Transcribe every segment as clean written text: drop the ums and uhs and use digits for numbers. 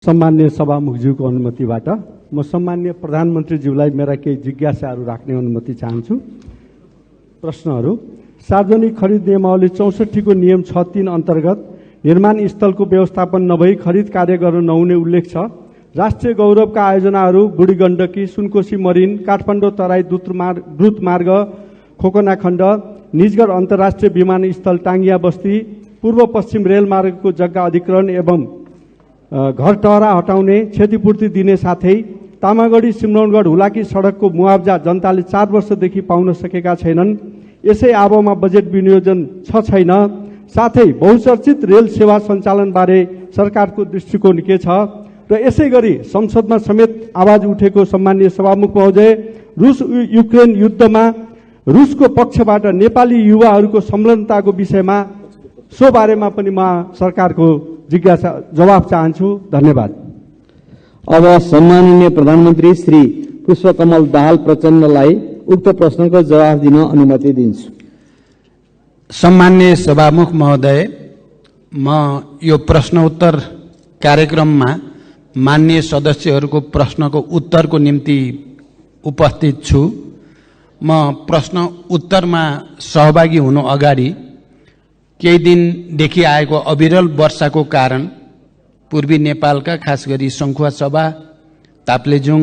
सम्मान्य सभामुखज्यूको अनुमतिबाट म सम्मान्य प्रधानमन्त्रीज्यूलाई मेरा केही जिज्ञासाहरू राख्ने अनुमति चाहन्छु। प्रश्नहरू। सार्वजनिक खरिद नियमावली 64 को नियम 6(3) अन्तर्गत निर्माण स्थलको व्यवस्थापन नभई खरिद कार्य गर्न नहुने उल्लेख छ। राष्ट्रिय गौरवका आयोजनाहरू बुढी गण्डकी, सुनकोशी मरिन, काठमाडौँ तराई द्रुत मार्ग, खोकना खण्ड, निजगढ अन्तर्राष्ट्रिय विमानस्थल टाङ्गिया बस्ती, पूर्व पश्चिम रेलमार्गको जग्गा अधिग्रहण एवं घर टहरा हटाउने, क्षतिपूर्ति दिने साथै तामागढी सिमरौनगढ हुलाकी सडकको मुआवजा जनताले 4 वर्षदेखि पाउन सकेका छैनन्। यसै आबोमा बजेट विनियोजन छैन। साथै बहुचर्चित रेल सेवा सञ्चालन बारे सरकारको दृष्टिकोण के छ र यसै गरी संसदमा समेत आवाज उठेको सम्मान्य सभामुख महोदय, रुस युक्रेन युद्धमा रुसको पक्षबाट नेपाली युवाहरूको संलग्नताको विषयमा सो बारेमा पनि म सरकारको जिज्ञासा जवाब चाहन्छु। धन्यवाद। अब सम्माननीय प्रधानमन्त्री श्री पुष्पकमल दाहाल प्रचण्डलाई उक्त प्रश्नको जवाब दिन अनुमति दिन्छु। सम्मान्य सभामुख महोदय, म यो प्रश्न उत्तर कार्यक्रममा माननीय सदस्यहरूको प्रश्नको उत्तरको निम्ति उपस्थित छु। म प्रश्न उत्तरमा सहभागी हुनु अगाडि केही दिनदेखि आएको अविरल वर्षाको कारण पूर्वी नेपालका खास गरी सङ्खुवासभा, ताप्लेजुङ,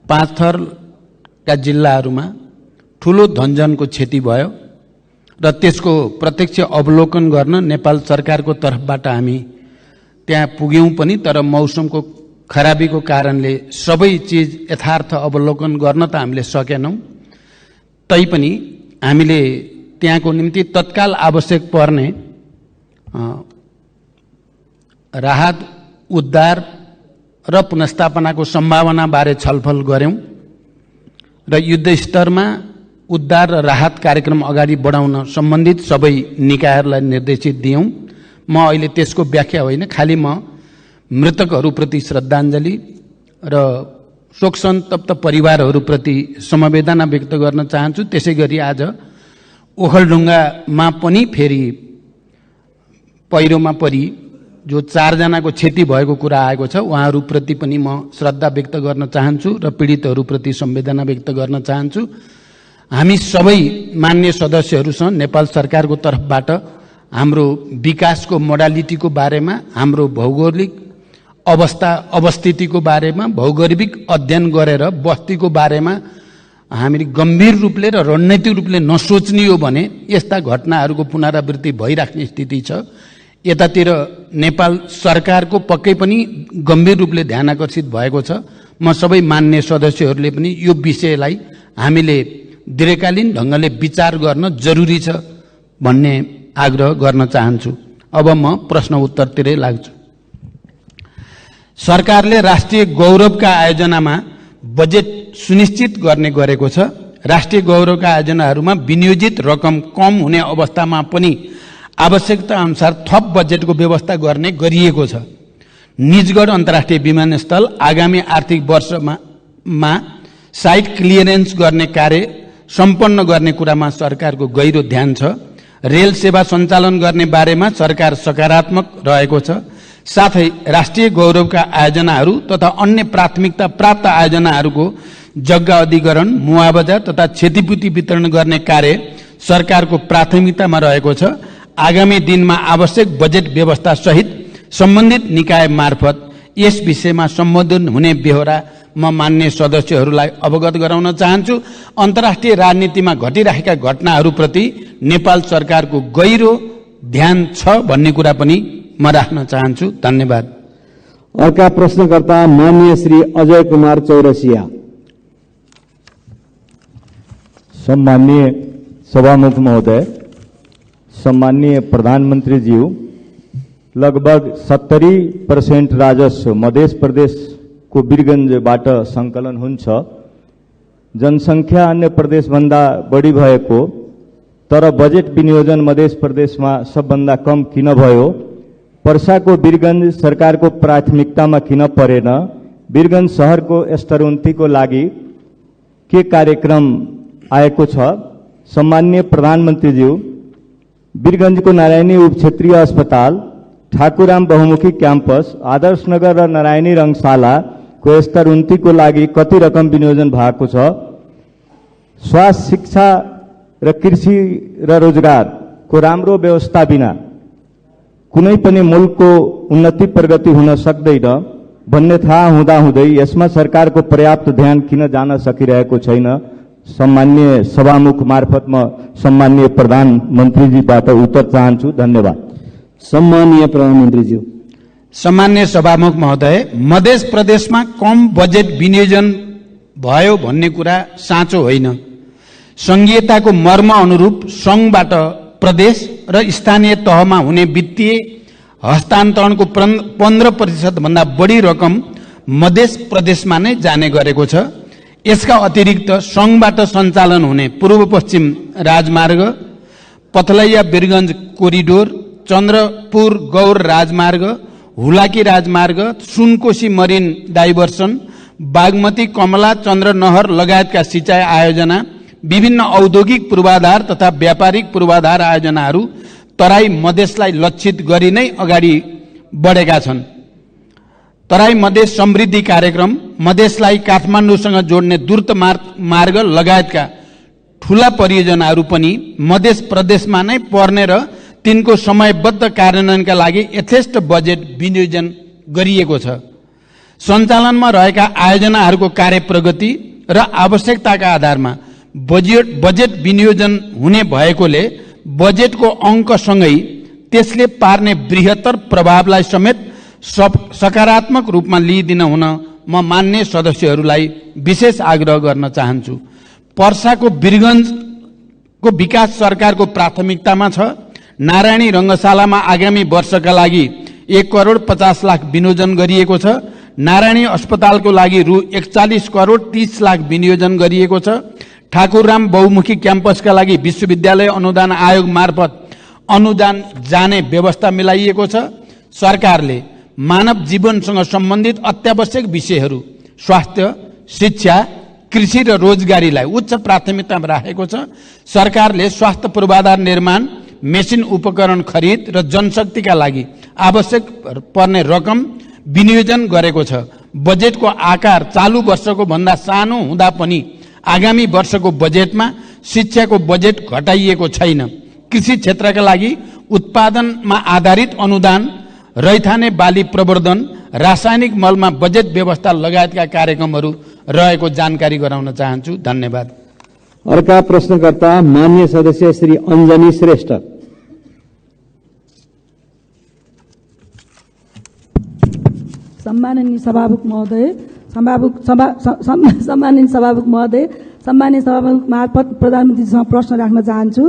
पाँचथरका जिल्लाहरूमा ठूलो धनजनको क्षति भयो र त्यसको प्रत्यक्ष अवलोकन गर्न नेपाल सरकारको तर्फबाट हामी त्यहाँ पुग्यौं पनि, तर मौसमको खराबीको कारणले सबै चिज यथार्थ अवलोकन गर्न त हामीले सकेनौं। तैपनि हामीले त्यहाँको निम्ति तत्काल आवश्यक पर्ने राहत, उद्धार र पुनर्स्थापनाको सम्भावना बारे छलफल गर्यौं र युद्ध स्तरमा उद्धार र राहत कार्यक्रम अगाडि बढाउन सम्बन्धित सबै निकायहरूलाई निर्देशित दियौं। म अहिले त्यसको व्याख्या होइन, खालि म मृतकहरूप्रति श्रद्धाञ्जली र शोक सन्तप्त परिवारहरूप्रति समवेदना व्यक्त गर्न चाहन्छु। त्यसै गरी आज ओखलढुङ्गामा पनि फेरि पहिरोमा परि जो 4 जनाको क्षति भएको कुरा आएको छ, उहाँहरूप्रति पनि म श्रद्धा व्यक्त गर्न चाहन्छु र पीडितहरूप्रति संवेदना व्यक्त गर्न चाहन्छु। हामी सबै मान्य सदस्यहरूसँग नेपाल सरकारको तर्फबाट हाम्रो विकासको मोडालिटीको बारेमा, हाम्रो भौगोलिक अवस्थितिको बारेमा भौगोलिक अध्ययन गरेर बस्तीको बारेमा हामीले गम्भीर रूपले र रणनीतिक रूपले नसोच्ने हो भने यस्ता घटनाहरूको पुनरावृत्ति भइराख्ने स्थिति छ। यतातिर नेपाल सरकारको पक्कै पनि गम्भीर रूपले ध्यान आकर्षित भएको छ। म सबै मान्य सदस्यहरूले पनि यो विषयलाई हामीले दीर्घकालीन ढङ्गले विचार गर्न जरुरी छ भन्ने आग्रह गर्न चाहन्छु। अब म प्रश्न उत्तरतिरै लाग्छु। सरकारले राष्ट्रिय गौरवका आयोजनामा बजेट सुनिश्चित गर्ने गरेको छ। राष्ट्रिय गौरवका आयोजनाहरूमा विनियोजित रकम कम हुने अवस्थामा पनि आवश्यकता अनुसार थप बजेटको व्यवस्था गर्ने गरिएको छ। निजगढ अन्तर्राष्ट्रिय विमानस्थल आगामी आर्थिक वर्षमा साइट क्लियरेन्स गर्ने कार्य सम्पन्न गर्ने कुरामा सरकारको गहिरो ध्यान छ। रेल सेवा सञ्चालन गर्ने बारेमा सरकार सकारात्मक रहेको छ। साथै राष्ट्रिय गौरवका आयोजनाहरू तथा अन्य प्राथमिकता प्राप्त आयोजनाहरूको जग्गा अधिग्रहण, मुआवजा तथा क्षतिपूर्ति वितरण गर्ने कार्य सरकारको प्राथमिकतामा रहेको छ। आगामी दिनमा आवश्यक बजेट व्यवस्था सहित सम्बन्धित निकाय मार्फत यस विषयमा सम्बोधन हुने बेहोरा म मान्य सदस्यहरूलाई अवगत गराउन चाहन्छु। अन्तर्राष्ट्रिय राजनीतिमा घटिरहेका घटनाहरूप्रति नेपाल सरकारको गहिरो ध्यान छ भन्ने कुरा पनि म राख्न चाहन्छु। धन्यवाद। अर्का प्रश्नकर्ता माननीय श्री अजय कुमार चौरसिया। सम्माननीय सभामुख महोदय, सम्माननीय प्रधानमंत्री जी, लगभग 70% राजस्व मध्य प्रदेश को वीरगंजबाट संकलन हुन्छ। जनसंख्या अन्य प्रदेश भन्दा बढी भएको तर बजेट विनियोजन मध्य प्रदेशमा सबभन्दा कम किन भयो? पर्साको वीरगंज सरकारको प्राथमिकतामा किन परेन? वीरगंज शहरको स्तरोन्नतिको लागि के कार्यक्रम आएको छ? सम्माननीय प्रधानमन्त्रीज्यू, वीरगंजको नारायणी उप क्षेत्रीय अस्पताल ठाकुराम बहुमुखी क्याम्पस, आदर्शनगर र नारायणी रङशालाको स्तर उन्नतिको लागि कति रकम विनियोजन भएको छ? स्वास्थ्य, शिक्षा र कृषि र रोजगारको राम्रो व्यवस्था बिना कुनै पनि मुलुकको उन्नति प्रगति हुन सक्दैन भन्ने थाहा हुँदाहुँदै यसमा सरकारको पर्याप्त ध्यान किन जान सकिरहेको छैन? सम्माननीय सभामुख मार्फत म सम्माननीय प्रधानमन्त्रीजीबाट उत्तर चाहन्छु। धन्यवाद। सम्माननीय प्रधानमन्त्रीज्यू। सम्मान्य सभामुख महोदय, मध्य प्रदेशमा कम बजेट विनियोजन भयो भन्ने कुरा साँचो होइन। संघीयताको मर्म अनुरूप संघबाट प्रदेश र स्थानीय तहमा हुने वित्तीय हस्तान्तरणको 15% भन्दा बढी रकम मध्य प्रदेशमा नै जाने गरेको छ। यसका अतिरिक्त संघबाट सञ्चालन हुने पूर्व पश्चिम राजमार्ग, पथलैया वीरगञ्ज कोरिडोर, चन्द्रपुर गौर राजमार्ग, हुलाकी राजमार्ग, सुनकोशी मरिन डाइभर्सन, बागमती कमला चन्द्र नहर लगायतका सिंचाई आयोजना, विभिन्न औद्योगिक पूर्वाधार तथा व्यापारिक पूर्वाधार आयोजनाहरू तराई मधेसलाई लक्षित गरी नै अगाडि बढेका छन्। तराई मधेस समृद्धि कार्यक्रम, मधेसलाई काठमाडौँसँग जोड्ने द्रुत मार्ग लगायतका ठूला परियोजनाहरू पनि मध्य प्रदेशमा नै पर्ने र तिनको समयबद्ध कार्यान्वयनका लागि यथेष्ट बजेट विनियोजन गरिएको छ। सञ्चालनमा रहेका आयोजनाहरूको कार्य प्रगति र आवश्यकताका आधारमा बजेट विनियोजन हुने भएकोले बजेटको अङ्कसँगै त्यसले पार्ने बृहत्तर प्रभावलाई समेत सकारात्मक रूपमा लिइदिन हुन म मान्य सदस्यहरूलाई विशेष आग्रह गर्न चाहन्छु। पर्साको वीरगञ्जको विकास सरकारको प्राथमिकतामा छ। नारायणी रङ्गशालामा आगामी वर्षका लागि 1,50,00,000 विनियोजन गरिएको छ। नारायणी अस्पतालको लागि रु 41,30,00,000 विनियोजन गरिएको छ। ठाकुरराम बहुमुखी क्याम्पसका लागि विश्वविद्यालय अनुदान आयोग मार्फत अनुदान जाने व्यवस्था मिलाइएको छ। सरकारले मानव जीवनसँग सम्बन्धित अत्यावश्यक विषयहरू स्वास्थ्य, शिक्षा, कृषि र रोजगारीलाई उच्च प्राथमिकतामा राखेको छ। सरकारले स्वास्थ्य पूर्वाधार निर्माण, मेसिन उपकरण खरिद र जनशक्तिका लागि आवश्यक पर्ने रकम विनियोजन गरेको छ। बजेटको आकार चालू वर्षको भन्दा सानो हुँदा पनि आगामी वर्षको बजेटमा शिक्षाको बजेट घटाइएको छैन। कृषि क्षेत्रका लागि उत्पादनमा आधारित अनुदान, रैथाने बाली प्रवर्धन, रासायनिक मलमा बजेट व्यवस्था लगायतका कार्यक्रमहरू रहेको जानकारी गराउन चाहन्छु। धन्यवाद। अर्का प्रश्नकर्ता मान्य सदस्य श्री अञ्जनी श्रेष्ठ। सम्माननीय सभामुख महोदय, सम्माननीय सभामुख महोदय, सम्माननीय सभामुख मार्फत प्रधानमन्त्रीसँग प्रश्न राख्न चाहन्छु।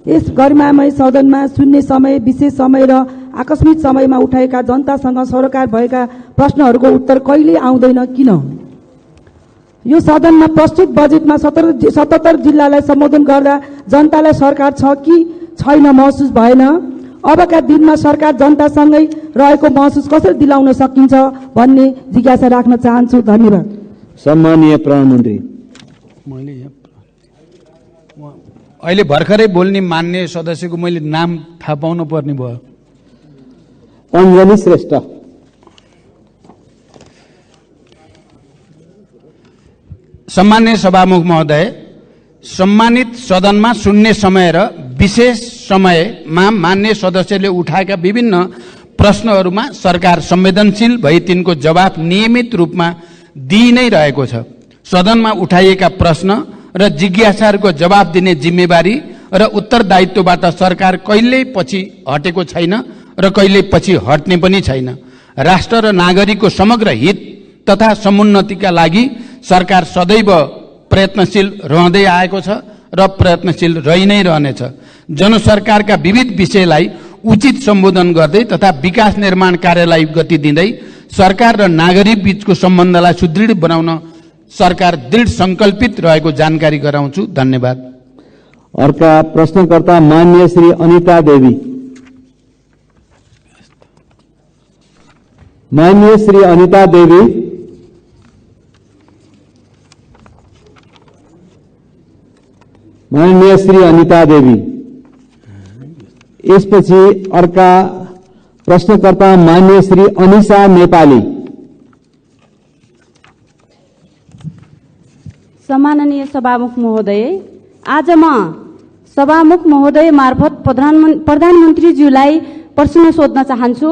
यस गरिमामय सदनमा शून्य समय, विशेष समय र आकस्मिक समयमा उठाएका जनतासँग सरोकार भएका प्रश्नहरूको उत्तर कहिले आउँदैन, किन? यो सदनमा प्रस्तुत बजेटमा 77 जिल्लालाई सम्बोधन गर्दा जनतालाई सरकार छ कि छैन महसुस भएन। अबका दिनमा सरकार जनतासँगै रहेको महसुस कसरी दिलाउन सकिन्छ भन्ने जिज्ञासा राख्न चाहन्छु। धन्यवाद। सम्माननीय प्रधानमन्त्री। अहिले भर्खरै बोल्ने मान्य सदस्यको मैले नाम थाहा पाउनु पर्ने भयो। अञ्जनी श्रेष्ठ। सम्मान्य सभामुख महोदय, सम्मानित सदनमा शून्य समय र विशेष समयमा मान्य सदस्यले उठाएका विभिन्न प्रश्नहरूमा सरकार संवेदनशील भई तिनको जवाफ नियमित रूपमा दिइ नै रहेको छ। सदनमा उठाइएका प्रश्न र जिज्ञासाहरूको जवाफ दिने जिम्मेवारी र उत्तरदायित्वबाट सरकार कहिल्यै पछि हटेको छैन र कहिल्यै पछि हट्ने पनि छैन। राष्ट्र र नागरिकको समग्र हित तथा समुन्नतिका लागि सरकार सदैव प्रयत्नशील रहँदै आएको छ र प्रयत्नशील रहि नै रहनेछ। जनसरकारका विविध विषयलाई उचित सम्बोधन गर्दै तथा विकास निर्माण कार्यलाई गति दिँदै सरकार र नागरिक बीचको सम्बन्धलाई सुदृढ बनाउन सरकार दृढ संकल्पित रहेको जानकारी गराउँछु। धन्यवाद। अर्का प्रश्नकर्ता मान्य श्री अनिता देवी। मान्य श्री अनिता देवी। मान्य श्री अनिता देवी। यसपछि अर्का प्रश्नकर्ता मान्य श्री अनिशा नेपाली। सम्माननीय सभामुख महोदय, आज म सभामुख महोदय मार्फत प्रधानमन्त्रीज्यूलाई प्रश्न सोध्न चाहन्छु।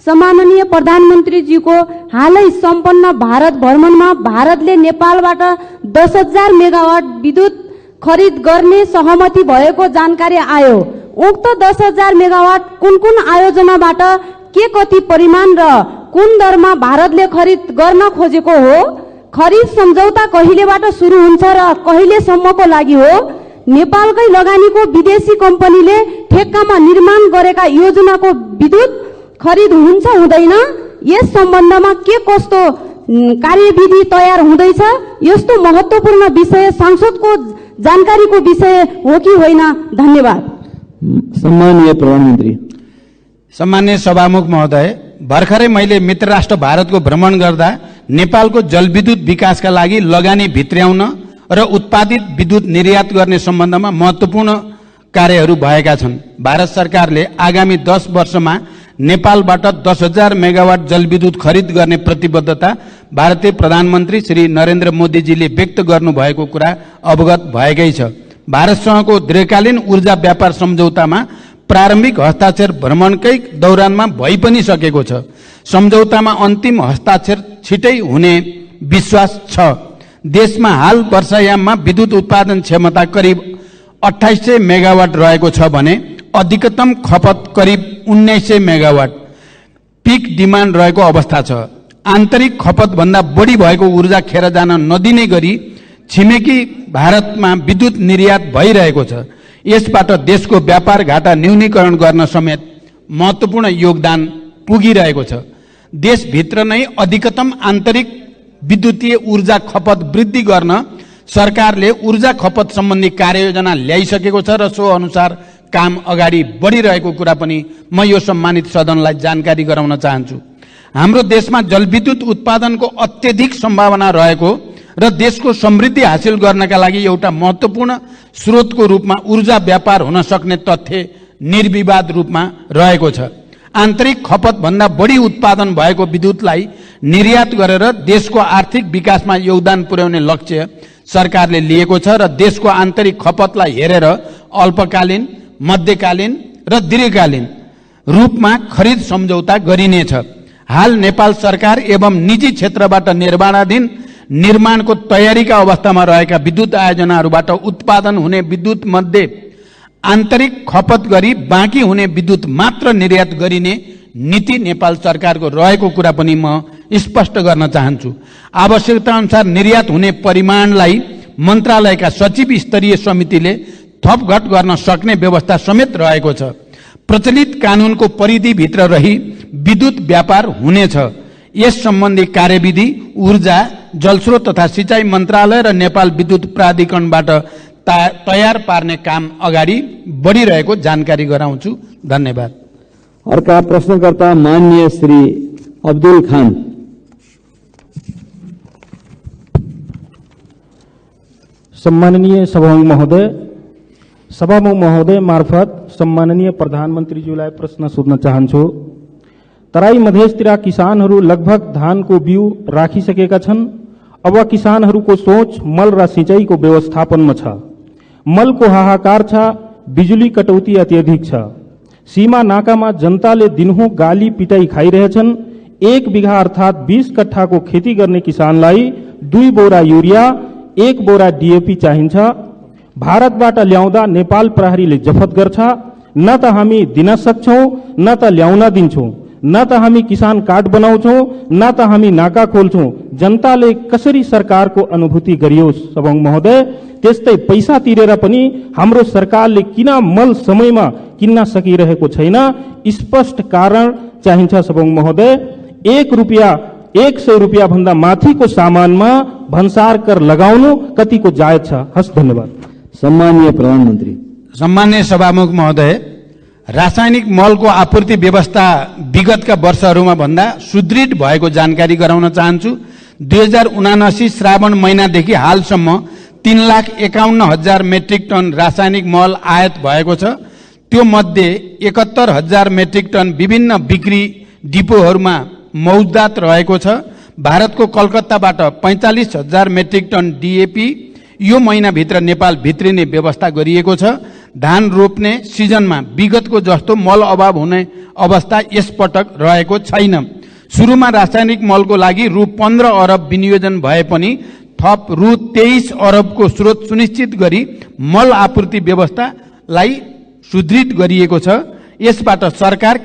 सम्माननीय प्रधानमन्त्रीज्यूको हालै सम्पन्न भारत भ्रमणमा भारतले नेपालबाट 10,000 मेगावाट विद्युत खरिद गर्ने सहमति भएको जानकारी आयो। उक्त 10,000 मेगावाट कुन कुन आयोजनाबाट के कति परिमाण र कुन दरमा भारतले खरिद गर्न खोजेको हो? खरिद सम्झौता कहिलेबाट सुरु हुन्छ र कहिलेसम्मको लागि हो? नेपालकै लगानीको विदेशी कम्पनीले ठेक्कामा निर्माण गरेका योजनाको विद्युत खरिद हुन्छ हुँदैन? यस सम्बन्धमा के कस्तो कार्यविधि तयार हुँदैछ? यस्तो महत्त्वपूर्ण विषय सांसदको जानकारीको विषय हो कि होइन? धन्यवाद। सम्माननीय प्रधानमन्त्री। सम्मान्य सभामुख महोदय, भर्खरै मैले मित्र राष्ट्र भारतको भ्रमण गर्दा नेपालको जलविद्युत विकासका लागि लगानी भित्र्याउन र उत्पादित विद्युत निर्यात गर्ने सम्बन्धमा महत्त्वपूर्ण कार्यहरू भएका छन्। भारत सरकारले आगामी 10 वर्षमा नेपालबाट 10,000 मेगावाट जलविद्युत खरिद गर्ने प्रतिबद्धता भारतीय प्रधानमन्त्री श्री नरेन्द्र मोदीजीले व्यक्त गर्नुभएको कुरा अवगत भएकै छ। भारतसँगको दीर्घकालीन ऊर्जा व्यापार सम्झौतामा प्रारम्भिक हस्ताक्षर भ्रमणकै दौरानमा भइ पनि सकेको छ। सम्झौतामा अन्तिम हस्ताक्षर छिटै हुने विश्वास छ। देशमा हाल वर्षायाममा विद्युत उत्पादन क्षमता करिब 2800 मेगावाट रहेको छ भने अधिकतम खपत करिब 1900 मेगावाट पिक डिमान्ड रहेको अवस्था छ। आन्तरिक खपत भन्दा बढी भएको ऊर्जा खेर जान नदिने गरी छिमेकी भारतमा विद्युत निर्यात भइरहेको छ। यसबाट देशको व्यापार घाटा न्यूनीकरण गर्न समेत महत्त्वपूर्ण योगदान पुगिरहेको छ। देशभित्र नै अधिकतम आन्तरिक विद्युतीय ऊर्जा खपत वृद्धि गर्न सरकारले ऊर्जा खपत सम्बन्धी कार्ययोजना ल्याइसकेको छ र सो अनुसार काम अगाडि बढिरहेको कुरा पनि म यो सम्मानित सदनलाई जानकारी गराउन चाहन्छु। हाम्रो देशमा जलविद्युत उत्पादनको अत्यधिक सम्भावना रहेको र देशको समृद्धि हासिल गर्नका लागि एउटा महत्त्वपूर्ण स्रोतको रूपमा ऊर्जा व्यापार हुन सक्ने तथ्य निर्विवाद रूपमा रहेको छ। आन्तरिक खपत भन्दा बढी उत्पादन भएको विद्युतलाई निर्यात गरेर देशको आर्थिक विकासमा योगदान पुर्याउने लक्ष्य सरकारले लिएको छ र देशको आन्तरिक खपतलाई हेरेर अल्पकालीन, मध्यकालीन र दीर्घकालीन रूपमा खरिद सम्झौता गरिनेछ। हाल नेपाल सरकार एवं निजी क्षेत्रबाट निर्माणाधीन निर्माणको तयारीका अवस्थामा रहेका विद्युत आयोजनाहरूबाट उत्पादन हुने विद्युत मध्ये आन्तरिक खपत गरी बाँकी हुने विद्युत मात्र निर्यात गरिने नीति नेपाल सरकारको रहेको कुरा पनि म स्पष्ट गर्न चाहन्छु। आवश्यकता अनुसार निर्यात हुने परिमाणलाई मन्त्रालयका सचिव स्तरीय समितिले थपघट गर्न सक्ने व्यवस्था समेत रहेको छ। प्रचलित कानूनको परिधिभित्र रही विद्युत व्यापार हुनेछ। यस सम्बन्धी कार्यविधि ऊर्जा, जलस्रोत तथा सिंचाई मन्त्रालय र नेपाल विद्युत प्राधिकरणबाट तयार पार्ने काम अगाडि बढिरहेको जानकारी गराउँछु। धन्यवाद। अर्का प्रश्नकर्ता माननीय श्री अब्दुल खान। सम्माननीय सभामुख महोदय मार्फत सम्माननीय प्रधानमन्त्रीज्यूलाई प्रश्न सोध्न चाहन्छु। तराई मधेसतिर किसानहरू लगभग धानको बिउ राखिसकेका छन्। अब किसानहरूको सोच मल र सिंचाईको व्यवस्थापनमा छ। मलको हाहाकार छ, बिजुली कटौती अत्यधिक छ। सीमा नाकामा जनताले दिनहुँ गाली पिटाई खाइरहेछन्। 1 बिघा अर्थात 20 कट्ठाको खेती गर्ने किसानलाई 2 बोरा युरिया, 1 बोरा डीएपी चाहिन्छ। भारतबाट ल्याउँदा नेपाल प्रहरीले जफत गर्छ। न त हामी दिन सक्छौं, न त ल्याउन दिन्छौं, न त हामी किसान कार्ड बनाउँछौं, न त हामी नाका खोल्छौं। जनताले कसरी सरकारको अनुभूति गरियोस्? सभामुख महोदय, त्यस्तै पैसा तिरेर पनि हाम्रो सरकारले किन मल समयमा किन्न सकिरहेको छैन? स्पष्ट कारण चाहिन्छ। सभामुख महोदय, 100 रुपियाँ भन्दा माथिको सामानमा भन्सार कर लगाउनु कतिको जायज छ? हस्, धन्यवाद। सम्माननीय प्रधानमन्त्री। सम्मान्य सभामुख महोदय, रासायनिक मलको आपूर्ति व्यवस्था विगतका वर्षहरूमा भन्दा सुदृढ भएको जानकारी गराउन चाहन्छु। 2079 श्रावण महिनादेखि हालसम्म 3,51,000 मेट्रिक टन रासायनिक मल आयात भएको छ। त्यो मध्ये 71,000 मेट्रिक टन विभिन्न बिक्री डिपोहरूमा मौजदात रहेको छ। भारतको कलकत्ताबाट 45,000 मेट्रिक टन डिएपी यो महिनाभित्र नेपाल भित्रिने व्यवस्था गरिएको छ। धान रोप्ने सिजनमा विगतको जस्तो मल अभाव हुने अवस्था यसपटक रहेको छैन। सुरुमा रासायनिक मलको लागि रु 15 अरब विनियोजन भए पनि थप रु 23 अरबको स्रोत सुनिश्चित गरी मल आपूर्ति व्यवस्थालाई सुदृढ गरिएको छ। यसबाट सरकार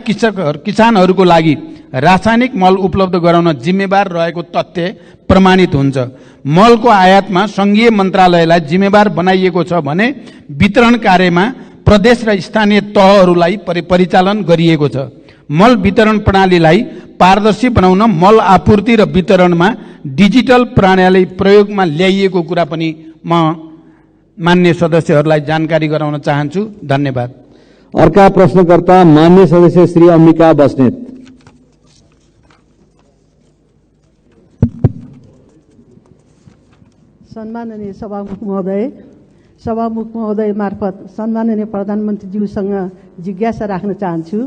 किसानहरूको लागि रासायनिक मल उपलब्ध गराउन जिम्मेवार रहेको तथ्य प्रमाणित हुन्छ। मलको आयातमा संघीय मन्त्रालयलाई जिम्मेवार बनाइएको छ भने वितरण कार्यमा प्रदेश र स्थानीय तहहरूलाई परिचालन गरिएको छ। मल वितरण प्रणालीलाई पारदर्शी बनाउन मल आपूर्ति र वितरणमा डिजिटल प्रणाली प्रयोगमा ल्याइएको कुरा पनि म मान्य सदस्यहरूलाई जानकारी गराउन चाहन्छु। धन्यवाद। अर्का प्रश्नकर्ता मान्य सदस्य श्री अम्बिका बस्नेत। सम्माननीय सभामुख महोदय मार्फत सम्माननीय प्रधानमन्त्रीज्यूसँग जिज्ञासा राख्न चाहन्छु।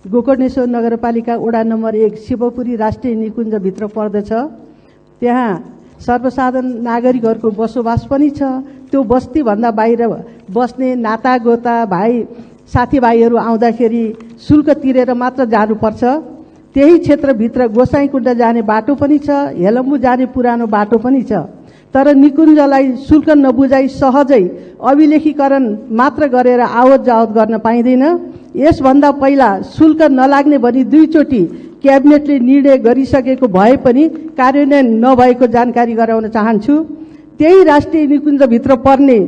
गोकर्णेश्वर नगरपालिका वडा नम्बर 1 शिवपुरी राष्ट्रिय निकुञ्जभित्र पर्दछ। त्यहाँ सर्वसाधारण नागरिकहरूको बसोबास पनि छ। त्यो बस्तीभन्दा बाहिर बस्ने नातागोता भाइ साथीभाइहरू आउँदाखेरि शुल्क तिरेर मात्र जानुपर्छ। त्यही क्षेत्रभित्र गोसाइँकुण्ड जाने बाटो पनि छ, हेलम्बु जाने पुरानो बाटो पनि छ। तर निकुञ्जलाई शुल्क नबुझाइ सहजै अभिलेखीकरण मात्र गरेर आवत जावत गर्न पाइँदैन। यसभन्दा पहिला शुल्क नलाग्ने भनी 2 चोटि क्याबिनेटले निर्णय गरिसकेको भए पनि कार्यान्वयन नभएको जानकारी गराउन चाहन्छु। त्यही राष्ट्रिय निकुञ्जभित्र पर्ने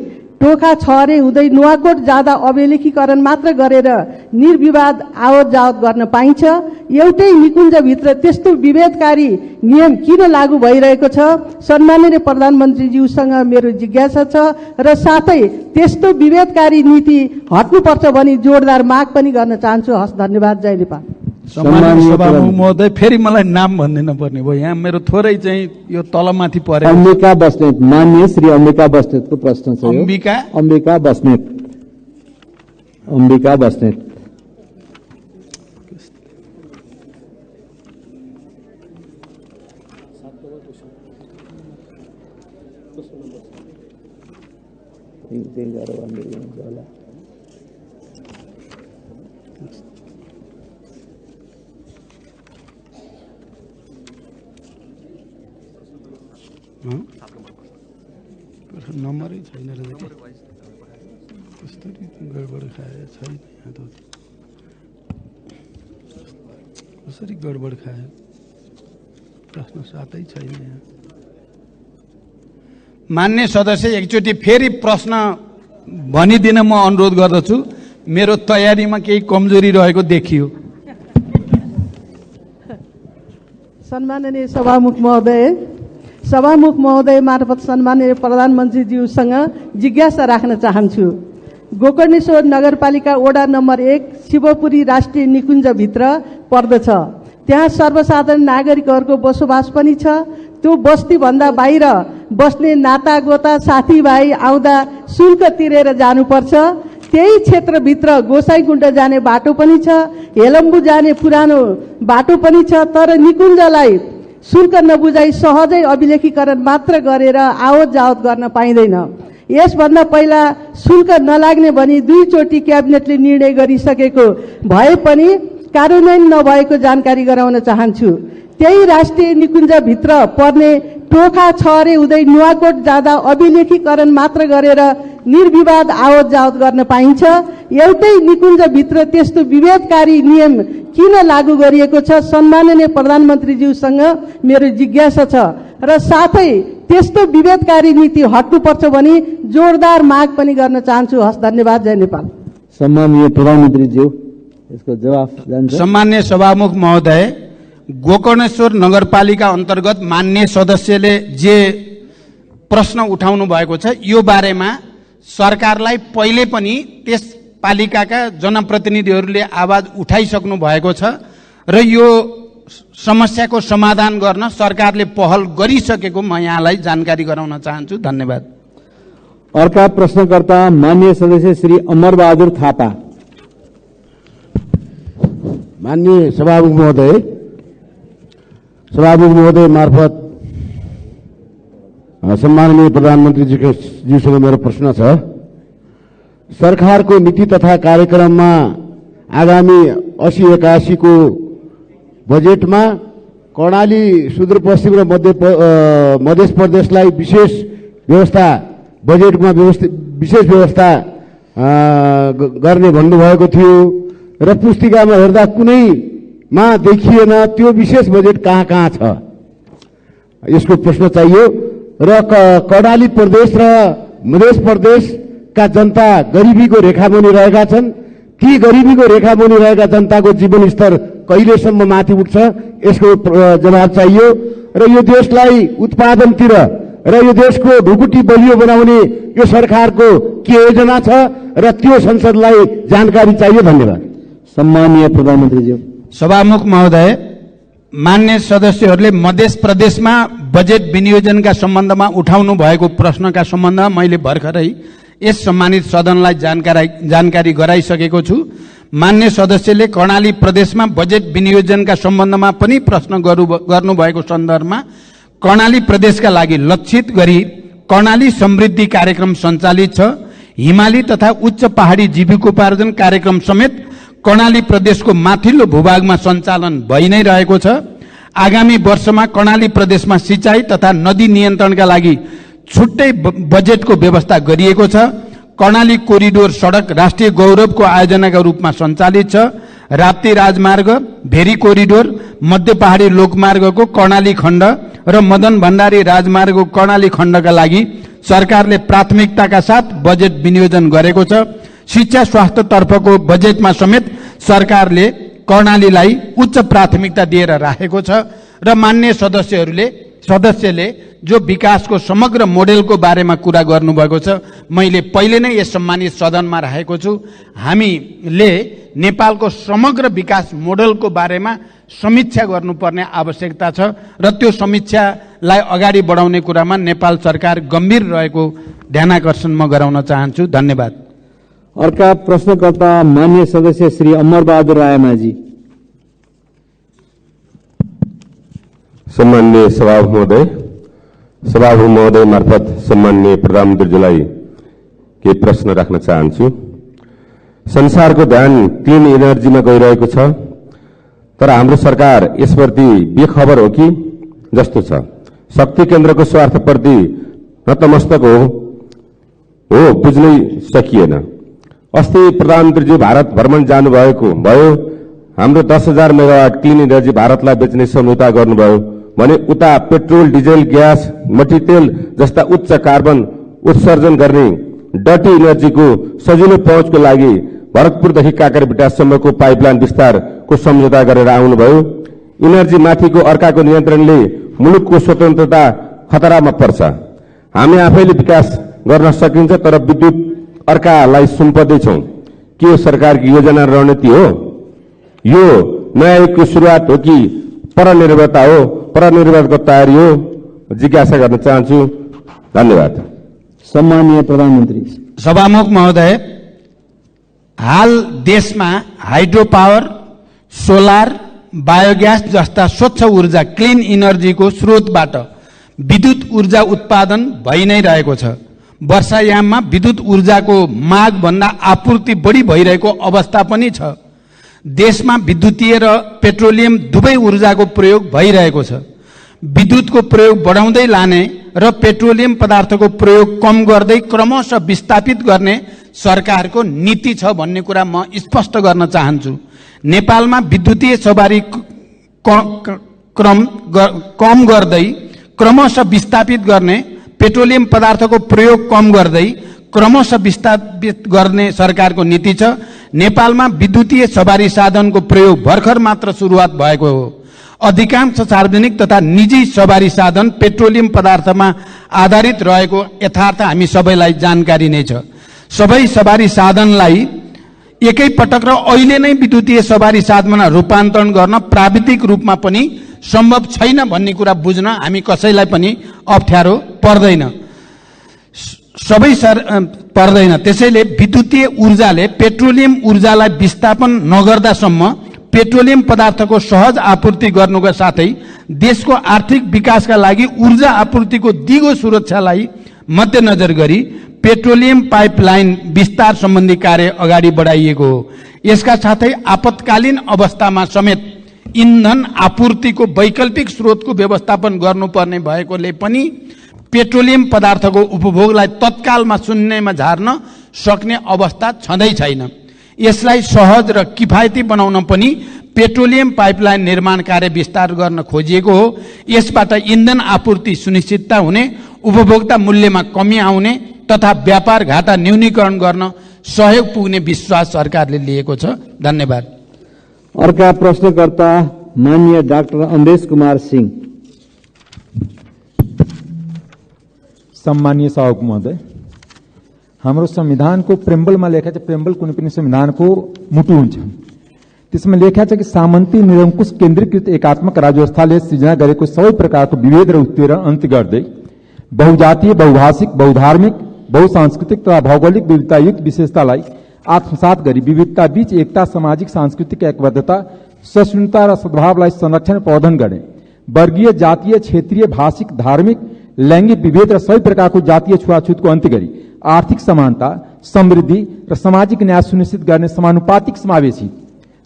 टोखा छहरे हुँदै नुवाकोट जाँदा अभिलेखीकरण मात्र गरेर निर्विवाद आवत जावत गर्न पाइन्छ। एउटै निकुञ्जभित्र त्यस्तो विभेदकारी नियम किन लागू भइरहेको छ? सम्माननीय प्रधानमन्त्रीज्यूसँग मेरो जिज्ञासा छ र साथै त्यस्तो विभेदकारी नीति हट्नुपर्छ भनी जोरदार माग पनि गर्न चाहन्छु। हस्, धन्यवाद। जय नेपाल। सम्माननीय सभामुख महोदय, फेरि मलाई नाम भन्दिन पर्ने भयो। यहाँ मेरो थोरै चाहिँ यो तलमाथि परे। अम्बिका बस्नेत, मान्य श्री अम्बिका बस्नेतको प्रश्न छ। अम्बिका बस्नेत। नम्बरै छैन रहेछ। कसरी गडबड खायो? छैन यहाँ त। कसरी गडबड खायो? प्रश्न 7 छैन यहाँ। मान्य सदस्य, एकचोटि फेरि प्रश्न भनिदिन म अनुरोध गर्दछु। मेरो तयारीमा केही कमजोरी रहेको देखियो। सम्माननीय सभामुख महोदय मार्फत सम्माननीय प्रधानमन्त्रीज्यूसँग जिज्ञासा राख्न चाहन्छु। गोकर्णेश्वर नगरपालिका वडा नम्बर 1 शिवपुरी राष्ट्रिय निकुञ्जभित्र पर्दछ। त्यहाँ सर्वसाधारण नागरिकहरूको बसोबास पनि छ। त्यो बस्तीभन्दा बाहिर बस्ने नातागोता साथीभाइ आउँदा शुल्क तिरेर जानुपर्छ। त्यही क्षेत्रभित्र गोसाइँकुण्ड जाने बाटो पनि छ, हेलम्बु जाने पुरानो बाटो पनि छ। तर निकुञ्जलाई शुल्क नबुझाइ सहजै अभिलेखीकरण मात्र गरेर आवत जावत गर्न पाइँदैन। यसभन्दा पहिला शुल्क नलाग्ने भनी 2 चोटि क्याबिनेटले निर्णय गरिसकेको भए पनि कार्यान्वयन नभएको जानकारी गराउन चाहन्छु। त्यही राष्ट्रिय निकुञ्जभित्र पर्ने टोखा छहरे हुँदै नुवाकोट जाँदा अभिलेखीकरण मात्र गरेर निर्विवाद आवत जावत गर्न पाइन्छ। एउटै निकुञ्जभित्र त्यस्तो विभेदकारी नियम किन लागू गरिएको छ? सम्माननीय प्रधानमन्त्रीज्यूसँग मेरो जिज्ञासा छ र साथै त्यस्तो विभेदकारी नीति हट्नुपर्छ भनी जोरदार माग पनि गर्न चाहन्छु। हस्, धन्यवाद। जय नेपाल। सम्माननीय प्रधानमन्त्रीज्यू, यसको जवाफ जान्छ। सम्माननीय सभामुख महोदय, गोकर्णेश्वर नगरपालिका अन्तर्गत मान्य सदस्यले जे प्रश्न उठाउनु भएको छ यो बारेमा सरकारलाई पहिले पनि त्यस पालिकाका जनप्रतिनिधिहरूले आवाज उठाइसक्नु भएको छ र यो समस्याको समाधान गर्न सरकारले पहल गरिसकेको म यहाँलाई जानकारी गराउन चाहन्छु। धन्यवाद। अर्का प्रश्नकर्ता मान्य सदस्य श्री अमरबहादुर थापा। माननीय सभामुख महोदय मार्फत सम्माननीय प्रधानमन्त्रीज्यूसँग मेरो प्रश्न छ। सरकारको नीति तथा कार्यक्रममा आगामी 80-81 को बजेटमा कर्णाली सुदूरपश्चिम र मध्य प्रदेशलाई विशेष व्यवस्था गर्ने भन्नुभएको थियो र पुस्तिकामा हेर्दा कुनैमा देखिएन त्यो विशेष बजेट कहाँ छ, यसको प्रश्न चाहियो। र कर्णाली प्रदेश र मध्य प्रदेशका जनता गरिबीको रेखामुनि रहेका छन्। ती गरिबीको रेखामुनि रहेका जनताको जीवन स्तर कहिलेसम्म माथि उठ्छ, यसको जवाब चाहियो। र यो देशलाई उत्पादनतिर र यो देशको ढुकुटी बलियो बनाउने यो सरकारको के योजना छ र त्यो संसदलाई जानकारी चाहियो। धन्यवाद। सम्माननीय प्रधानमन्त्रीज्यू। सभामुख महोदय, मान्य सदस्यहरूले मध्य प्रदेशमा बजेट विनियोजनका सम्बन्धमा उठाउनु भएको प्रश्नका सम्बन्धमा मैले भर्खरै यस सम्मानित सदनलाई जानकारी गराइसकेको छु। मान्य सदस्यले कर्णाली प्रदेशमा बजेट विनियोजनका सम्बन्धमा पनि प्रश्न गर्नुभएको सन्दर्भमा कर्णाली प्रदेशका लागि लक्षित गरी कर्णाली समृद्धि कार्यक्रम सञ्चालित छ। हिमाली तथा उच्च पहाडी जीविकोपार्जन कार्यक्रम समेत कर्णाली प्रदेशको माथिल्लो भूभागमा सञ्चालन भइ नै रहेको छ। आगामी वर्षमा कर्णाली प्रदेशमा सिंचाई तथा नदी नियन्त्रणका लागि छुट्टै बजेटको व्यवस्था गरिएको छ। कर्णाली कोरिडोर सडक राष्ट्रिय गौरवको आयोजनाका रूपमा सञ्चालित छ। राप्ती राजमार्ग, भेरी कोरिडोर, मध्य पहाडी लोकमार्गको कर्णाली खण्ड र मदन भण्डारी राजमार्गको कर्णाली खण्डका लागि सरकारले प्राथमिकताका साथ बजेट विनियोजन गरेको छ। शिक्षा स्वास्थ्य तर्फको बजेटमा समेत सरकारले कर्णालीलाई उच्च प्राथमिकता दिएर राखेको छ। र मान्य सदस्यले जो विकासको समग्र मोडेलको बारेमा कुरा गर्नुभएको छ, मैले पहिले नै यस सम्मानित सदनमा राखेको छु। हामीले नेपालको समग्र विकास मोडेलको बारेमा समीक्षा गर्नुपर्ने आवश्यकता छ र त्यो समीक्षालाई अगाडि बढाउने कुरामा नेपाल सरकार गम्भीर रहेको ध्यानाकर्षण म गराउन चाहन्छु। धन्यवाद। अर्का प्रश्नकर्ता मान्य सदस्य श्री अमरबहादुर रायमाझी। सम्माननीय सभामुख महोदय मार्फत सम्माननीय प्रधानमन्त्रीज्यूलाई केही प्रश्न राख्न चाहन्छु। संसारको ध्यान क्लिन एनर्जीमा गइरहेको छ, तर हाम्रो सरकार यसप्रति बेखबर हो कि जस्तो छ। शक्ति केन्द्रको स्वार्थप्रति नतमस्तक हो बुझ्नै सकिएन। अस्ति प्रधानमन्त्रीज्यू भारत भ्रमण भयो। हाम्रो 10,000 मेगावाट क्लिन एनर्जी भारतलाई बेच्ने सम्झौता गर्नुभयो भने उता पेट्रोल, डिजेल, ग्यास, मट्टीतेल जस्ता उच्च कार्बन उत्सर्जन गर्ने डटी एनर्जीको सजिलो पहुँचको लागि भरतपुरदेखि काँकरेभिट्टासम्मको पाइपलाइन विस्तारको सम्झौता गरेर आउनुभयो। एनर्जी माथिको अर्काको नियन्त्रणले मुलुकको स्वतन्त्रता खतरामा पर्छ। हामी आफैले विकास गर्न सकिन्छ, तर विद्युत अर्कालाई सुम्पदैछौँ। के यो सरकारको योजना रणनीति हो? यो नयाँ युगको सुरुवात हो कि परनिर्भरता हो? परनिर्भरताको तयारी हो? जिज्ञासा गर्न चाहन्छु। धन्यवाद। सम्माननीय प्रधानमन्त्री। सभामुख महोदय, हाल देशमा हाइड्रो पावर, सोलर, बायोग्यास जस्ता स्वच्छ ऊर्जा क्लिन इनर्जीको स्रोतबाट विद्युत ऊर्जा उत्पादन भइ नै रहेको छ। वर्षायाममा विद्युत ऊर्जाको माग भन्दा आपूर्ति बढी भइरहेको अवस्था पनि छ। देशमा विद्युतीय र पेट्रोलियम दुवै ऊर्जाको प्रयोग भइरहेको छ। विद्युतको प्रयोग बढाउँदै लाने र पेट्रोलियम पदार्थको प्रयोग कम गर्दै क्रमशः विस्थापित गर्ने सरकारको नीति छ भन्ने कुरा म स्पष्ट गर्न चाहन्छु। नेपालमा विद्युतीय सवारी कम गर्दै क्रमशः विस्थापित गर्ने, पेट्रोलियम पदार्थको प्रयोग कम गर्दै क्रमशः विस्थापित गर्ने सरकारको नीति छ। नेपालमा विद्युतीय सवारी साधनको प्रयोग भर्खर मात्र सुरुवात भएको हो। अधिकांश सार्वजनिक तथा निजी सवारी साधन पेट्रोलियम पदार्थमा आधारित रहेको यथार्थ हामी सबैलाई जानकारी नै छ। सबै सवारी साधनलाई एकै पटक र अहिले नै विद्युतीय सवारी साधनमा रूपान्तरण गर्न प्राविधिक रूपमा पनि सम्भव छैन भन्ने कुरा बुझ्न हामी कसैलाई पनि अप्ठ्यारो पर्दैन। त्यसैले विद्युतीय ऊर्जाले पेट्रोलियम ऊर्जालाई विस्थापन नगर्दासम्म पेट्रोलियम पदार्थको सहज आपूर्ति गर्नुका साथै देशको आर्थिक विकासका लागि ऊर्जा आपूर्तिको दिगो सुरक्षालाई मध्यनजर गरी पेट्रोलियम पाइपलाइन विस्तार सम्बन्धी कार्य अगाडि बढाइएको हो। यसका साथै आपतकालीन अवस्थामा समेत इन्धन आपूर्तिको वैकल्पिक स्रोतको व्यवस्थापन गर्नुपर्ने भएकोले पनि पेट्रोलियम पदार्थको उपभोगलाई तत्कालमा शून्यमा झार्न सक्ने अवस्था छँदै छैन। यसलाई सहज र किफायती बनाउन पनि पेट्रोलियम पाइपलाइन निर्माण कार्य विस्तार गर्न खोजिएको हो। यसबाट इन्धन आपूर्ति सुनिश्चितता हुने, उपभोक्ता मूल्यमा कमी आउने तथा व्यापार घाटा न्यूनीकरण गर्न सहयोग पुग्ने विश्वास सरकारले लिएको छ। धन्यवाद। अर्का प्रश्नकर्ता माननीय डाक्टर अमरेश कुमार सिंह। सम्मानीय सभामुख महोदय, हाम्रो संविधानको प्रेम्बलमा लेखेको छ, प्रेम्बल कुनै पनि संविधानको मुटु हुन्छ। त्यसमा लेखेको छ कि सामन्ती निरङ्कुश केन्द्रीकृत एकात्मक राज्य व्यवस्थाले सृजना गरेको सबै प्रकारको विभेद र उत्पीडन अन्त्य गर्दै बहुजातीय, बहुभाषिक, बहुधार्मिक, बहुसांस्कृतिक तथा भौगोलिक विविधतायुक्त विशेषतालाई आत्मसात गरी विविधता बीच एकता, सामाजिक सांस्कृतिक एकबद्धता, सहिष्णुता र सद्भावलाई संरक्षण प्रवर्धन गर्ने, वर्गीय, जातीय, क्षेत्रीय, भाषिक, धार्मिक, लैंगिक विभेद र सबै प्रकारको जातीय छुवाछुतको अन्त्य गरी आर्थिक समानता, समृद्धि र सामाजिक न्याय सुनिश्चित गर्ने समानुपातिक, समावेशी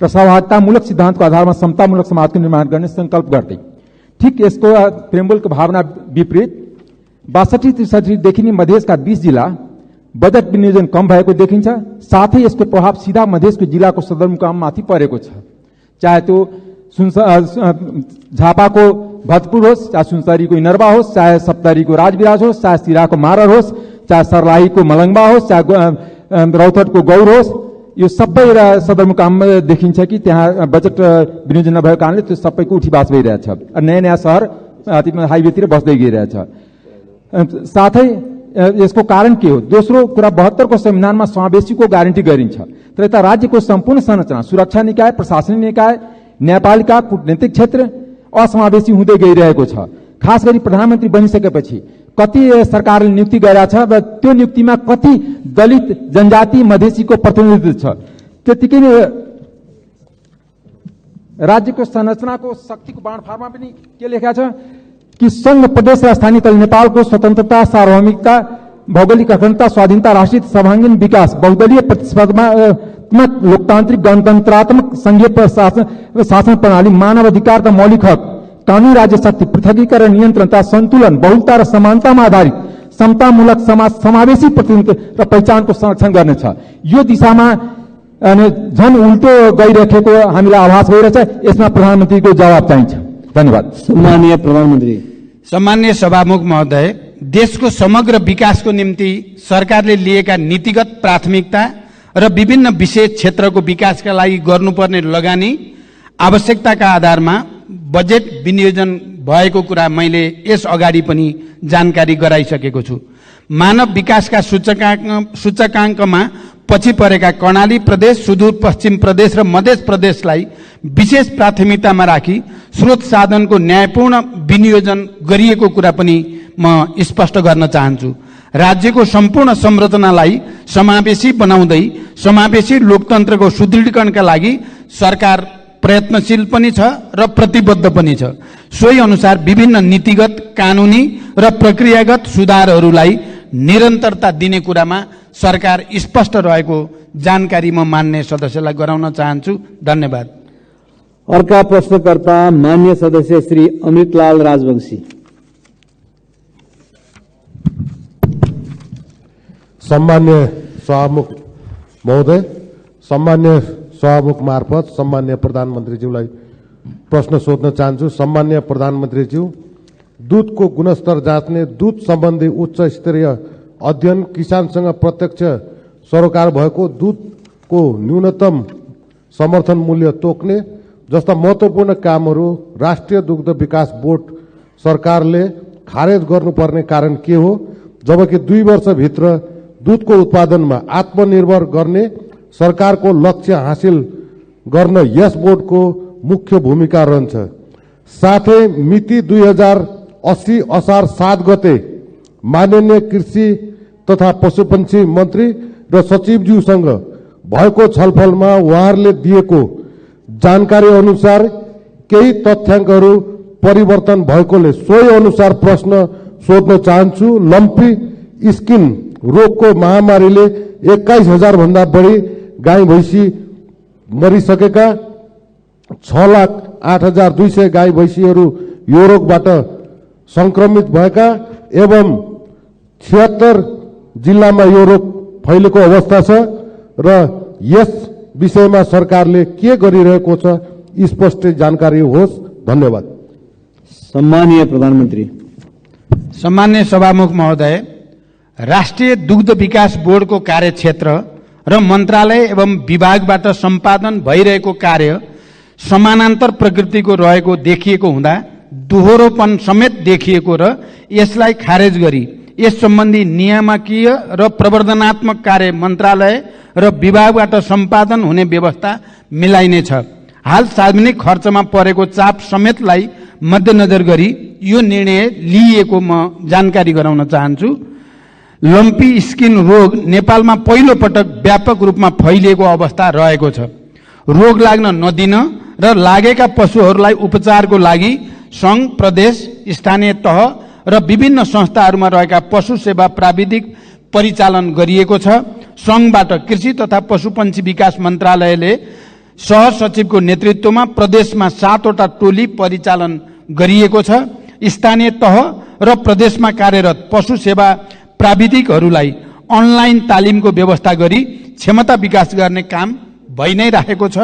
र सहभागितामूलक सिद्धान्तको आधारमा समतामूलक समाजको निर्माण गर्ने संकल्प गर्दै, ठिक यसको प्रेम्बलको भावना विपरीत 62-63 देखि नै मधेसका 20 जिल्ला बजेट विनियोजन कम भएको देखिन्छ। साथै यसको प्रभाव सीधा मधेसको जिल्लाको सदरमुकाममाथि परेको छ। चाहे त्यो झापाको भतपुर होस्, चाहे सुनसरीको इनरवा होस्, चाहे सप्तरीको राजविराज होस्, चाहे सिराको मारर होस्, चाहे सर्लाहीको मलङ्गवा होस्, चाहे रौतहटको गौर होस्, यो सबै सदरमुकाममा देखिन्छ कि त्यहाँ बजेट विनियोजन नभएको कारणले त्यो सबैको उठीबास भइरहेछ। नयाँ नयाँ सहर हाइवेतिर बस्दै गइरहेछ। साथै यसको कारण के हो? दोस्रो कुरा, 72 को संविधानमा समावेशीको ग्यारेन्टी गरिन्छ, तर यता राज्यको सम्पूर्ण संरचना, सुरक्षा निकाय, प्रशासनिक निकाय, न्यायपालिका, कूटनीतिक क्षेत्र असमावेशी हुँदै गइरहेको छ। खास गरी प्रधानमन्त्री बनिसकेपछि कति सरकारले नियुक्ति गरेको छ र त्यो नियुक्तिमा कति दलित, जनजाति, मधेसीको प्रतिनिधित्व छ। त्यतिकै नै राज्यको संरचनाको शक्तिको बाँडफाँडमा पनि के लेखेको छ कि संघ, प्रदेश र स्थानीय तल नेपालको स्वतन्त्रता, सार्वभौमिकता, भौगोलिक अखण्डता, स्वाधीनता, राष्ट्रिय सर्वाङ्गीण विकास, बहुदलीय प्रतिस्पर्धात्मक, लोकतान्त्रिक, गणतन्त्रात्मक, संघीय शासन प्रणाली, मानव अधिकार तथा मौलिक हक, कानूनी राज्य शक्ति, पृथकीकरण, नियन्त्रण तथा सन्तुलन, बहुलता र समानतामा आधारित समतामूलक समाज, समावेशी प्रतिनिधित्व र पहिचानको संरक्षण गर्नेछ। यो दिशामा झन उल्टो गइरहेको हामीलाई आभास भइरहेछ। यसमा प्रधानमन्त्रीको जवाब चाहिन्छ। धन्यवाद। सम्मानीय प्रधानमन्त्री। सम्मानीय सभामुख महोदय, देशको समग्र विकासको निम्ति सरकारले लिएका नीतिगत प्राथमिकता र विभिन्न विशेष क्षेत्रको विकासका लागि गर्नुपर्ने लगानी आवश्यकताका आधारमा बजेट विनियोजन भएको कुरा मैले यस अगाडि पनि जानकारी गराइसकेको छु। मानव विकासका सूचकाङ्कमा पछि परेका कर्णाली प्रदेश, सुदूरपश्चिम प्रदेश र मध्य प्रदेशलाई विशेष प्राथमिकतामा राखी स्रोत साधनको न्यायपूर्ण विनियोजन गरिएको कुरा पनि म स्पष्ट गर्न चाहन्छु। राज्यको सम्पूर्ण संरचनालाई समावेशी बनाउँदै समावेशी लोकतन्त्रको सुदृढीकरणका लागि सरकार प्रयत्नशील पनि छ र प्रतिबद्ध पनि छ। सोही अनुसार विभिन्न नीतिगत, कानुनी र प्रक्रियागत सुधारहरूलाई निरन्तरता दिने कुरामा सरकार स्पष्ट रहेको जानकारी म मान्य सदस्यलाई गराउन चाहन्छु। धन्यवाद। अर्का प्रश्नकर्ता मान्य सदस्य श्री अमृतलाल राजवंशी। सम्मान्य सभामुख महोदय, सम्मान्य सभामुख मार्फत सम्मान्य प्रधानमन्त्रीज्यूलाई प्रश्न सोध्न चाहन्छु। सम्मान्य प्रधानमन्त्रीज्यू, दूधको गुणस्तर जाँच्ने, दूध सम्बन्धी उच्च स्तरीय अध्ययन, किसानसँग प्रत्यक्ष सरोकार भएको दूधको न्यूनतम समर्थन मूल्य तोक्ने जस्ता महत्त्वपूर्ण कामहरू राष्ट्रिय दुग्ध विकास बोर्ड सरकारले खारेज गर्नुपर्ने कारण के हो, जबकि 2 वर्षभित्र दूधको उत्पादनमा आत्मनिर्भर गर्ने सरकारको लक्ष्य हासिल गर्न यस बोर्डको मुख्य भूमिका रहन्छ। साथै मिति 2080 असार 7 गते माननीय कृषि तथा पशुपन्छी मन्त्री र सचिवज्यूसँग भएको छलफलमा उहाँहरूले दिएको जानकारी अनुसार केही तथ्याङ्कहरू परिवर्तन भएकोले सोही अनुसार प्रश्न सोध्न चाहन्छु। लम्पी स्किन रोगको महामारीले 21,000 भन्दा बढी गाई भैँसी मरिसकेका, 6,08,200 गाई भैँसीहरू यो रोगबाट संक्रमित भएका एवं 76 जिल्लामा यो रोग फैलेको अवस्था छ र यस विषयमा सरकारले के गरिरहेको छ स्पष्ट जानकारी होस्। धन्यवाद। सम्मानीय प्रधानमन्त्री। सम्मान्य सभामुख महोदय, राष्ट्रिय दुग्ध विकास बोर्डको कार्यक्षेत्र र मन्त्रालय एवं विभागबाट सम्पादन भइरहेको कार्य समानान्तर प्रकृतिको रहेको देखिएको हुँदा दोहोरोपन समेत देखिएको र यसलाई खारेज गरी यस सम्बन्धी नियामकीय र प्रवर्धनात्मक कार्य मन्त्रालय र विभागबाट सम्पादन हुने व्यवस्था मिलाइनेछ। हाल सार्वजनिक खर्चमा परेको चाप समेतलाई मध्यनजर गरी यो निर्णय लिइएको म जानकारी गराउन चाहन्छु। लम्पी स्किन रोग नेपालमा पहिलो पटक व्यापक रूपमा फैलिएको अवस्था रहेको छ। रोग लाग्न नदिन र लागेका पशुहरूलाई उपचारको लागि संघ, प्रदेश, स्थानीय तह र विभिन्न संस्थाहरूमा रहेका पशु सेवा प्राविधिक परिचालन गरिएको छ। संघबाट कृषि तथा पशुपन्छी विकास मन्त्रालयले सहसचिवको नेतृत्वमा प्रदेशमा 7 वटा टोली परिचालन गरिएको छ। स्थानीय तह र प्रदेशमा कार्यरत पशु सेवा प्राविधिकहरूलाई अनलाइन तालिमको व्यवस्था गरी क्षमता विकास गर्ने काम भइ नै राखेको छ।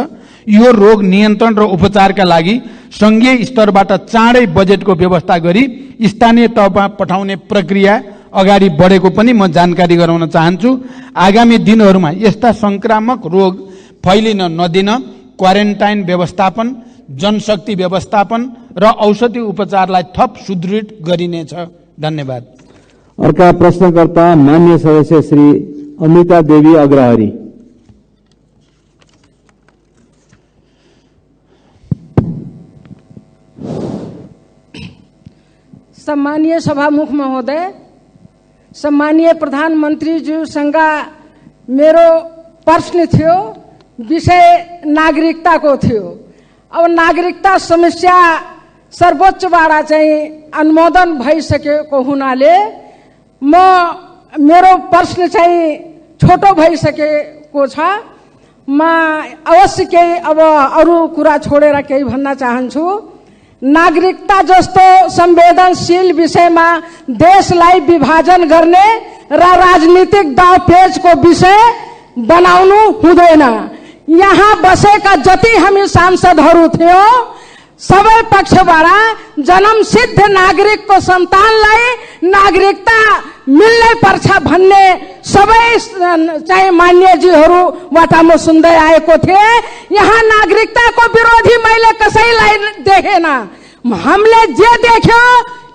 यो रोग नियन्त्रण र उपचारका लागि संघीय स्तरबाट चाँडै बजेटको व्यवस्था गरी स्थानीय तहमा पठाउने प्रक्रिया अगाडि बढेको पनि म जानकारी गराउन चाहन्छु। आगामी दिनहरूमा यस्ता संक्रामक रोग फैलिन नदिन क्वारेन्टाइन व्यवस्थापन, जनशक्ति व्यवस्थापन र औषधि उपचारलाई थप सुदृढ गरिनेछ। धन्यवाद। अर्का प्रश्नकर्ता मान्य सदस्य श्री अमृता देवी अग्रहरी। सम्मानीय सभामुख महोदय, सम्मानीय प्रधानमन्त्रीज्यूसँग मेरो प्रश्न थियो, विषय नागरिकताको थियो। अब नागरिकता समस्या सर्वोच्चबाट चाहिँ अनुमोदन भइसकेको हुनाले मेरो प्रश्न चाहिँ छोटो भइसकेको छ। म अवश्य केही अब अरू कुरा छोडेर केही भन्न चाहन्छु। नागरिकता जस्तो संवेदनशील विषयमा देशलाई विभाजन गर्ने र राजनीतिक दावपेचको विषय बनाउनु हुँदैन। यहाँ बसेका जति हामी सांसदहरू थियौं सबै पक्षबाट जन्मसिद्ध नागरिकको सन्तानलाई नागरिकता मिल्नै पर्छ भन्ने सबै चाहिँ मान्यजीहरूबाट म सुन्दै आएको थिएँ। यहाँ नागरिकताको विरोधी मैले कसैलाई देखेन। हामीले जे देख्यो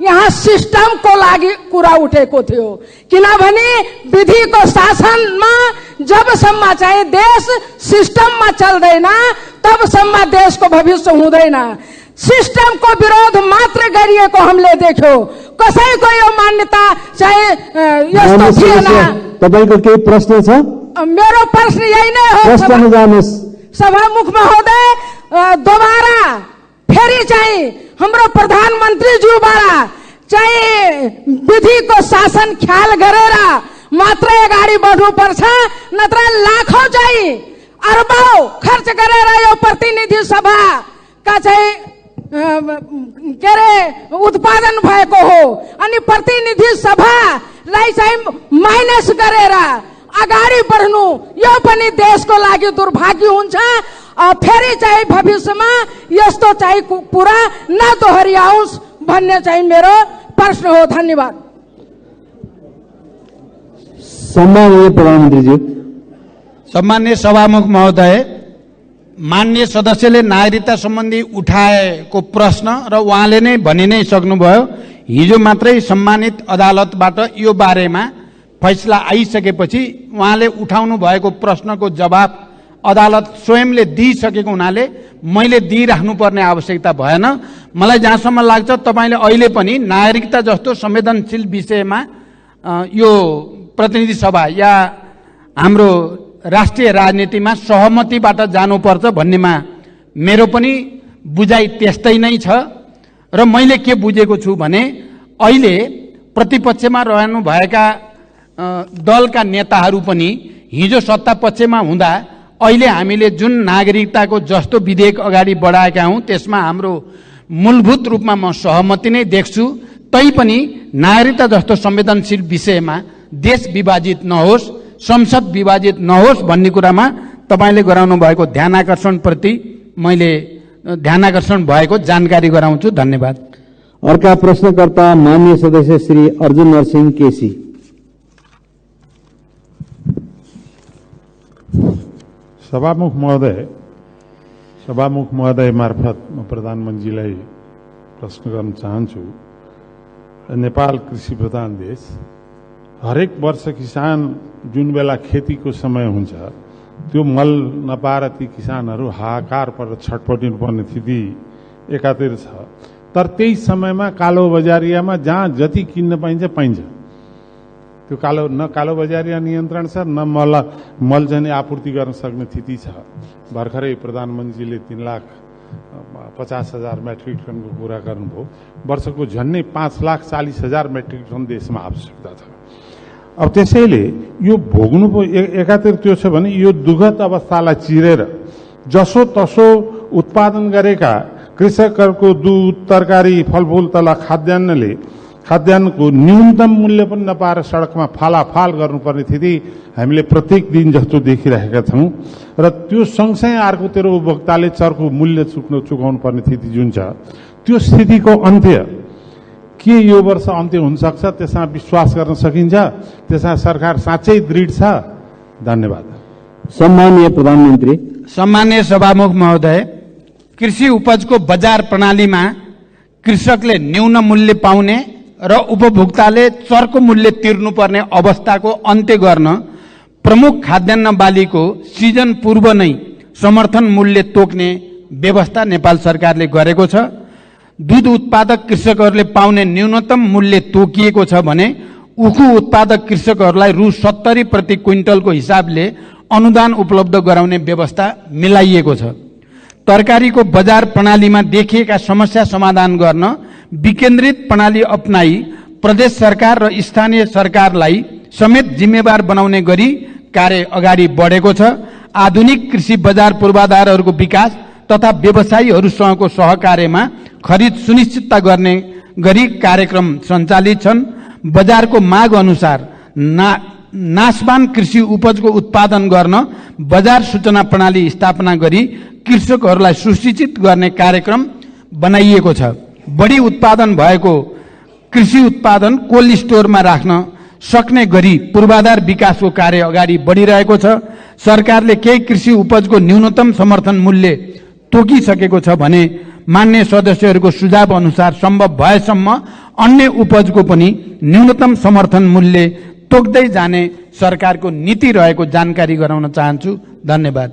यहाँ सिस्टमको लागि कुरा उठेको थियो, किनभने विधिको शासनमा जबसम्म चाहिँ देश सिस्टममा चल्दैन तबसम्म देशको भविष्य हुँदैन। सिस्टमको विरोध मात्र गरिएको हामीले देख्यो। कसैको यो मान्यता चाहिँ यस्तो थिएन। तपाईको केही प्रश्न छ? मेरो प्रश्न यही नै हो। प्रश्न जानुहोस्। सभामुख महोदय, दोबारा फेरि चाहिँ हाम्रो प्रधानमन्त्रीज्यूबाट चाहिँ विधिको शासन ख्याल गरेर मात्र अगाडि बढ्नुपर्छ, नत्र लाखौं चाहिँ अरबौं खर्च गरेर यो प्रतिनिधि सभाका चाहिँ के अरे उत्पादन भएको हो। अनि प्रतिनिधि सभालाई चाहिँ माइनस गरेर अगाडि बढ्नु यो पनि देशको लागि दुर्भाग्य हुन्छ। फेरि चाहिँ भविष्यमा यस्तो चाहिँ कुरा नदोहोऱ्याओस् भन्ने चाहिँ मेरो प्रश्न हो। धन्यवाद। सम्माननीय प्रधानमन्त्रीज्यू। सम्मान्य सभामुख महोदय, मान्य सदस्यले नागरिकता सम्बन्धी उठाएको प्रश्न र उहाँले नै भनि नै सक्नुभयो। हिजो मात्रै सम्मानित अदालतबाट यो बारेमा फैसला आइसकेपछि उहाँले उठाउनु भएको प्रश्नको जवाब अदालत स्वयंले दिइसकेको हुनाले मैले दिइराख्नुपर्ने आवश्यकता भएन। मलाई जहाँसम्म लाग्छ तपाईले अहिले पनि नागरिकता जस्तो संवेदनशील विषयमा यो प्रतिनिधि सभा या हाम्रो राष्ट्रिय राजनीतिमा सहमतिबाट जानुपर्छ भन्नेमा मेरो पनि बुझाइ त्यस्तै नै छ र मैले के बुझेको छु भने अहिले प्रतिपक्षमा रहनुभएका दलका नेताहरू पनि हिजो सत्ता पक्षमा हुँदा अहिले हामीले जुन नागरिकताको जस्तो विधेयक अगाडि बढाएका हौं त्यसमा हाम्रो मूलभूत रूपमा म सहमति नै देख्छु। तैपनि नागरिकता जस्तो संवेदनशील विषयमा देश विभाजित नहोस्, संसद विभाजित नहोस् भन्ने कुरामा तपाईले गराउनु भएको ध्यानाकर्षण प्रति मैले ध्यानाकर्षण भएको जानकारी गराउँछु। धन्यवाद। अर्का प्रश्नकर्ता माननीय सदस्य श्री अर्जुन नरसिंह केसी। सभामुख महोदय मार्फत म प्रधानमन्त्रीलाई प्रश्न गर्न चाहन्छु। नेपाल कृषि प्रधान देश, हरेक वर्ष किसान जुन बेला खेतीको समय हुन्छ त्यो मल नपाएर ती किसानहरू हाहाकार पर छटपटिनुपर्ने स्थिति एकातिर छ। तर त्यही समयमा कालो बजारियामा जहाँ जति किन्न पाइन्छ त्यो कालो बजारिया नियन्त्रण छ, न मल चाहिँ आपूर्ति गर्न सक्ने स्थिति छ। भर्खरै प्रधानमन्त्रीले 3,50,000 मेट्रिक टनको कुरा गर्नुभयो। वर्षको झन्डै 5,40,000 मेट्रिक टन देशमा आवश्यकता छ। अब त्यसैले यो भोग्नु एकातिर त्यो छ भने यो दुःखद अवस्थालाई चिरेर जसो तसो उत्पादन गरेका कृषकहरूको दूध, तरकारी, फलफूल तथा खाद्यान्नको न्यूनतम मूल्य पनि नपाएर सडकमा फालाफाल गर्नुपर्ने स्थिति हामीले प्रत्येक दिन जस्तो देखिरहेका छौं र त्यो सँगसँगै अर्कोतिर उपभोक्ताले चर्को मूल्य चुकाउनु पर्ने स्थिति जुन छ त्यो स्थितिको अन्त्य के यो वर्ष अन्त्य हुन सक्छ? त्यसमा विश्वास गर्न सकिन्छ? त्यसमा सरकार साँच्चै दृढ छ? धन्यवाद। सम्माननीय प्रधानमन्त्री। सम्माननीय सभामुख महोदय, कृषि उपजको बजार प्रणालीमा कृषकले न्यून मूल्य पाउने र उपभोक्ताले चर्को मूल्य तिर्नुपर्ने अवस्थाको अन्त्य गर्न प्रमुख खाद्यान्न बालीको सिजन पूर्व नै समर्थन मूल्य तोक्ने व्यवस्था नेपाल सरकारले गरेको छ। दूध उत्पादक कृषकहरूले पाउने न्यूनतम मूल्य तोकिएको छ भने उखु उत्पादक कृषकहरूलाई रु 70 प्रति क्विन्टलको हिसाबले अनुदान उपलब्ध गराउने व्यवस्था मिलाइएको छ। तरकारीको बजार प्रणालीमा देखिएका समस्या समाधान गर्न विकेन्द्रित प्रणाली अपनाई प्रदेश सरकार र स्थानीय सरकारलाई समेत जिम्मेवार बनाउने गरी कार्य अगाडि बढेको छ। आधुनिक कृषि बजार पूर्वाधारहरूको विकास तथा व्यवसायीहरूसँगको सहकार्यमा खरिद सुनिश्चितता गर्ने गरी कार्यक्रम सञ्चालित छन्। बजारको माग अनुसार नाशवान कृषि उपजको उत्पादन गर्न बजार सूचना प्रणाली स्थापना गरी कृषकहरूलाई सुसूचित गर्ने कार्यक्रम बनाइएको छ। बढी उत्पादन भएको कृषि उत्पादन कोल्ड स्टोरमा राख्न सक्ने गरी पूर्वाधार विकासको कार्य अगाडि बढिरहेको छ। सरकारले केही कृषि उपजको न्यूनतम समर्थन मूल्य तोकिसकेको छ भने मान्य सदस्यहरूको सुझाव अनुसार सम्भव भएसम्म अन्य उपजको पनि न्यूनतम समर्थन मूल्य तोक्दै जाने सरकारको नीति रहेको जानकारी गराउन चाहन्छु। धन्यवाद।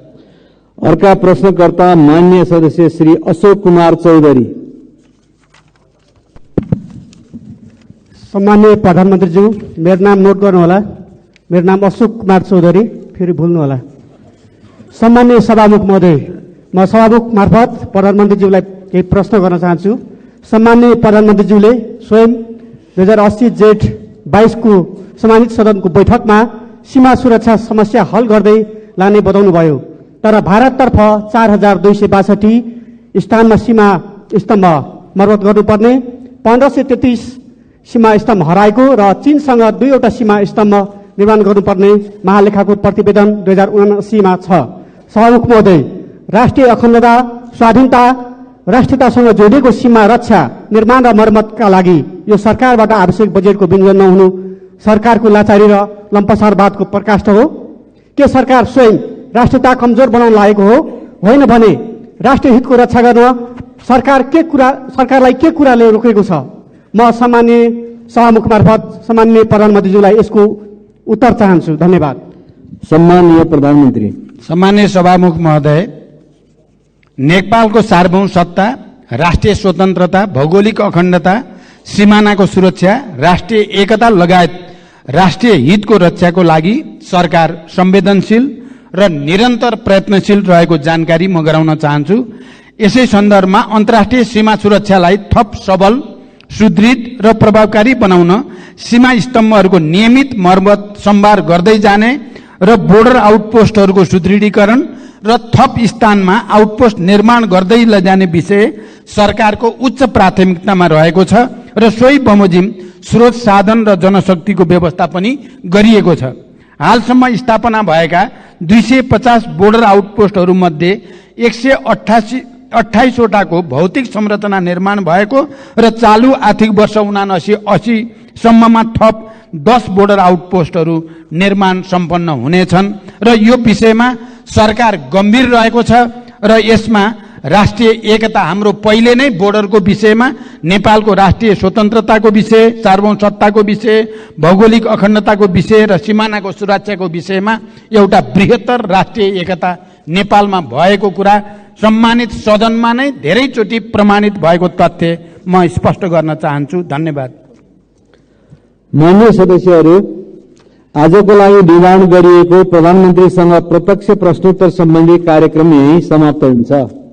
अर्का प्रश्नकर्ता मान्य सदस्य श्री अशोक कुमार चौधरी। सम्माननीय प्रधानमन्त्रीज्यू, मेरो नाम नोट गर्नुहोला। मेरो नाम अशोक कुमार चौधरी, फेरि भुल्नुहोला। सम्माननीय सभामुख महोदय, म सभामुख मार्फत प्रधानमन्त्रीज्यूलाई केही प्रश्न गर्न चाहन्छु। सम्माननीय प्रधानमन्त्रीज्यूले स्वयं 2080 जेठ 22 को सम्मानित सदनको बैठकमा सीमा सुरक्षा समस्या हल गर्दै लाने बताउनुभयो। तर भारततर्फ 4262 स्थानमा सीमा स्तम्भ मर्मत गर्नुपर्ने, 1533 सीमा स्तम्भ हराएको र चीनसँग 2वटा सीमा स्तम्भ निर्माण गर्नुपर्ने महालेखाको प्रतिवेदन 2079 मा छ। सभामुख महोदय, राष्ट्रिय अखण्डता, स्वाधीनता, राष्ट्रियतासँग जोडिएको सीमा रक्षा, निर्माण र मर्मतका लागि यो सरकारबाट आवश्यक बजेटको विनियोजन नहुनु सरकारको लाचारी र लम्पसारवादको प्रकाष्ठ हो। के सरकार स्वयं राष्ट्रियता कमजोर बनाउन लागेको हो? होइन भने राष्ट्रिय हितको रक्षा गर्न सरकारलाई के कुराले रोकेको छ? म सम्माननीय सभामुख मार्फत सम्माननीय प्रधानमन्त्रीज्यूलाई यसको उत्तर चाहन्छु। धन्यवाद। सम्माननीय प्रधानमन्त्री। सम्माननीय सभामुख महोदय, नेपालको सार्वभौम सत्ता, राष्ट्रिय स्वतन्त्रता, भौगोलिक अखण्डता, सीमानाको सुरक्षा, राष्ट्रिय एकता लगायत राष्ट्रिय हितको रक्षाको लागि सरकार संवेदनशील र निरन्तर प्रयत्नशील रहेको जानकारी म गराउन चाहन्छु। यसै सन्दर्भमा अन्तर्राष्ट्रिय सीमा सुरक्षालाई थप सबल, सुदृढ र प्रभावकारी बनाउन सीमा स्तम्भहरूको नियमित मर्मत सम्भार गर्दै जाने र बोर्डर आउटपोस्टहरूको सुदृढीकरण र थप स्थानमा आउटपोस्ट निर्माण गर्दै लैजाने विषय सरकारको उच्च प्राथमिकतामा रहेको छ र सोही बमोजिम स्रोत साधन र जनशक्तिको व्यवस्था पनि गरिएको छ। हालसम्म स्थापना भएका 250 बोर्डर आउटपोस्टहरू मध्ये 128 वटाको भौतिक संरचना निर्माण भएको र चालू आर्थिक वर्ष 79-80 सम्ममा थप 10 बोर्डर आउटपोस्टहरू निर्माण सम्पन्न हुनेछन् र यो विषयमा सरकार गम्भीर रहेको छ र यसमा राष्ट्रिय एकता, हाम्रो पहिले नै बोर्डरको विषयमा नेपालको राष्ट्रिय स्वतन्त्रताको विषय, सार्वभौम सत्ताको विषय, भौगोलिक अखण्डताको विषय र सिमानाको सुरक्षाको विषयमा एउटा बृहत्तर राष्ट्रिय एकता नेपालमा भएको कुरा सम्मानित सदनमा नै धेरैचोटि प्रमाणित भएको तथ्य म स्पष्ट गर्न चाहन्छु। धन्यवाद। मान्य सदस्यहरू, आजको लागि निर्माण गरिएको प्रधानमन्त्रीसँग प्रत्यक्ष प्रश्नोत्तर सम्बन्धी कार्यक्रम यही समाप्त हुन्छ।